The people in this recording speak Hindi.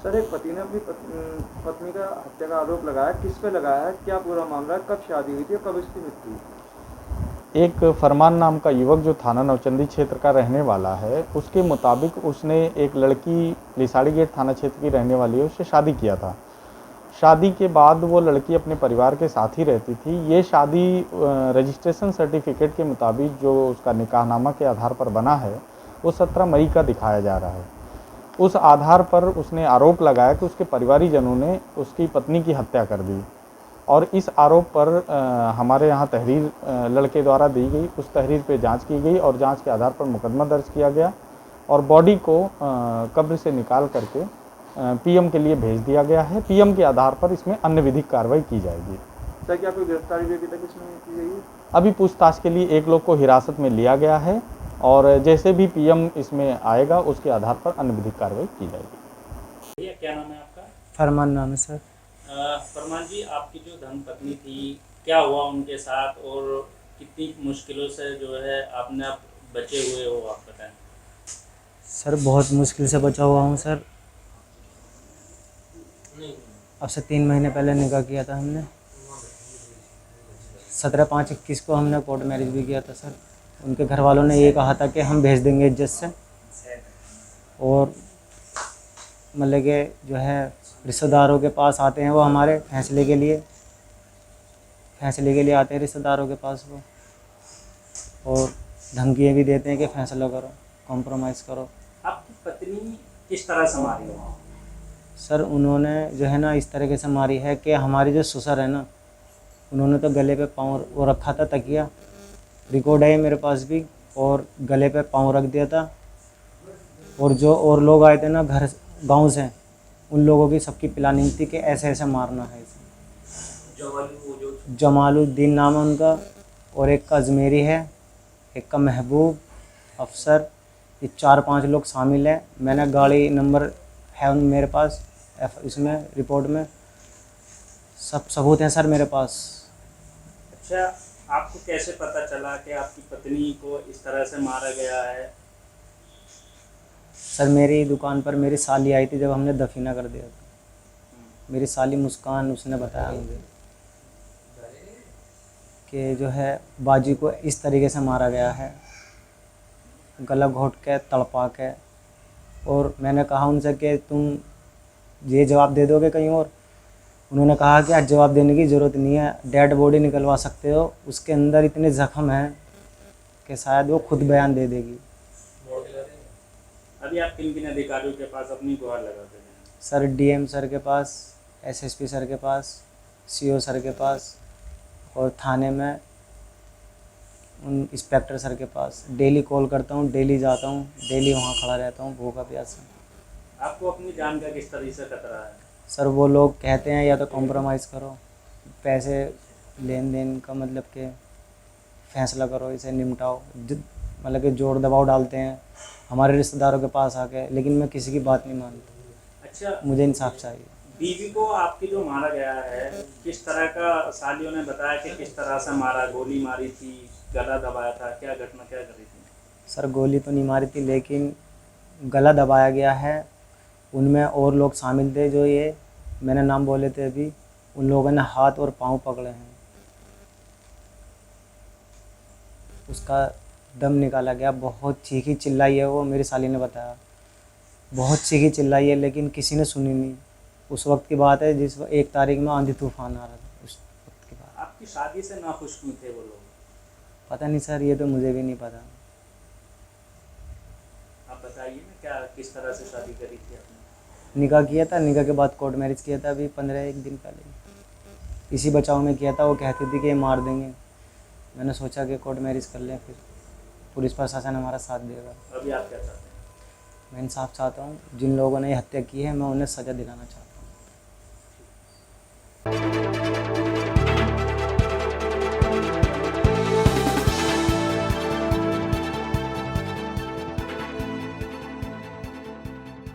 सर, एक पति ने अपनी पत्नी का हत्या का आरोप लगाया, किस पे लगाया है, क्या पूरा मामला है, कब शादी हुई थी और कब इसकी मृत्यु हुई थी? एक फरमान नाम का युवक जो थाना नौचंदी क्षेत्र का रहने वाला है, उसके मुताबिक उसने एक लड़की लिसाड़ी गेट थाना क्षेत्र की रहने वाली है, उससे शादी किया था। शादी के बाद वो लड़की अपने परिवार के साथ ही रहती थी। ये शादी रजिस्ट्रेशन सर्टिफिकेट के मुताबिक जो उसका निकाहनामा के आधार पर बना है, वो 17 मई का दिखाया जा रहा है। उस आधार पर उसने आरोप लगाया कि उसके परिवारीजनों ने उसकी पत्नी की हत्या कर दी और इस आरोप पर हमारे यहाँ तहरीर लड़के द्वारा दी गई। उस तहरीर पे जांच की गई और जांच के आधार पर मुकदमा दर्ज किया गया और बॉडी को कब्र से निकाल करके पीएम के लिए भेज दिया गया है। पीएम के आधार पर इसमें अन्य विधिक कार्रवाई की जाएगी। सर, क्या कोई गिरफ्तारी भी अभी तक इसमें की गई है? अभी पूछताछ के लिए एक लोग को हिरासत में लिया गया है और जैसे भी पीएम इसमें आएगा उसके आधार पर अन्य विधिक कार्रवाई की जाएगी। भैया, क्या नाम है आपका? फरमान नाम है सर। फरमान जी, आपकी जो धर्मपत्नी थी, क्या हुआ उनके साथ और कितनी मुश्किलों से जो है आपने आप बचे हुए हो, आप बताएं। सर बहुत मुश्किल से बचा हुआ हूँ सर। अब से 3 महीने पहले निकाह किया था हमने। 17/5/21 को हमने कोर्ट मैरिज भी किया था सर। उनके घर वालों ने ये कहा था कि हम भेज देंगे इज्जत से, और मतलब कि जो है रिश्तेदारों के पास आते हैं वो हमारे फैसले के लिए आते हैं रिश्तेदारों के पास वो, और धमकियाँ भी देते हैं कि फैसला करो, कॉम्प्रोमाइज़ करो। आपकी पत्नी किस तरह से मारी हो? सर उन्होंने जो है ना इस तरीके से मारी है कि हमारी जो ससुर है ना, उन्होंने तो गले पे पाँव वो रखा था, तकिया रिकॉर्ड है मेरे पास भी, और गले पे पाँव रख दिया था। और जो और लोग आए थे ना घर गांव से, उन लोगों की सबकी प्लानिंग थी कि ऐसे ऐसे मारना है इसे। जमालुद्दीन नाम है उनका, और एक का अजमेरी है, एक का महबूब, अफसर, ये 4-5 लोग शामिल हैं। मैंने गाड़ी नंबर है मेरे पास, इसमें रिपोर्ट में सब सबूत हैं सर मेरे पास। अच्छा, आपको कैसे पता चला कि आपकी पत्नी को इस तरह से मारा गया है? सर मेरी दुकान पर मेरी साली आई थी जब हमने दफीना कर दिया था। मेरी साली मुस्कान, उसने बताया मुझे कि जो है बाजी को इस तरीके से मारा गया है, गला घोट के, तड़पा के। और मैंने कहा उनसे कि तुम ये जवाब दे दोगे कहीं और? उन्होंने कहा कि आज जवाब देने की ज़रूरत नहीं है, डेड बॉडी निकलवा सकते हो, उसके अंदर इतने ज़ख्म हैं कि शायद वो खुद बयान दे देगी। अभी आप किन किन अधिकारियों के पास अपनी गुहार लगाते हैं? सर डीएम सर के पास, एसएसपी सर के पास, सीओ सर के पास, और थाने में उन इंस्पेक्टर सर के पास डेली कॉल करता हूँ, डेली जाता हूँ, डेली वहाँ खड़ा रहता हूँ भूखा प्यासा। आपको अपनी जान का किस तरह से खतरा है? सर वो लोग कहते हैं या तो कॉम्प्रोमाइज़ करो, पैसे लेन देन का मतलब कि फ़ैसला करो, इसे निपटाओ, मतलब कि जोर दबाव डालते हैं हमारे रिश्तेदारों के पास आके, लेकिन मैं किसी की बात नहीं मानता। अच्छा, मुझे इंसाफ चाहिए। बीवी को आपकी जो मारा गया है, किस तरह का सालियों ने बताया कि किस तरह से मारा? गोली मारी थी, गला दबाया था, क्या घटना क्या करी थी? सर गोली तो नहीं मारी थी, लेकिन गला दबाया गया है। उनमें और लोग शामिल थे, जो ये मैंने नाम बोले थे अभी, उन लोगों ने हाथ और पाँव पकड़े हैं। उसका दम निकाला गया, बहुत चीखी चिल्लाई है वो, मेरी साली ने बताया, बहुत चीखी चिल्लाई है, लेकिन किसी ने सुनी नहीं। उस वक्त की बात है जिस 1 तारीख में आंधी तूफान आ रहा था, उस वक्त की बात। आपकी शादी से नाखुश क्यों थे वो लोग? पता नहीं सर, ये तो मुझे भी नहीं पता। आप बताइए ना, क्या किस तरह से शादी करी थी आपने? निकाह किया था, निकाह के बाद कोर्ट मैरिज किया था अभी 15 दिन पहले। इसी बचाव में किया था, वो कहती थी कि ये मार देंगे। मैंने सोचा कि कोर्ट मैरिज कर लें, फिर पुलिस प्रशासन हमारा साथ देगा। अभी आप क्या चाहते हैं? मैं इंसाफ चाहता हूँ, जिन लोगों ने ये हत्या की है मैं उन्हें सज़ा दिलाना चाहता हूँ।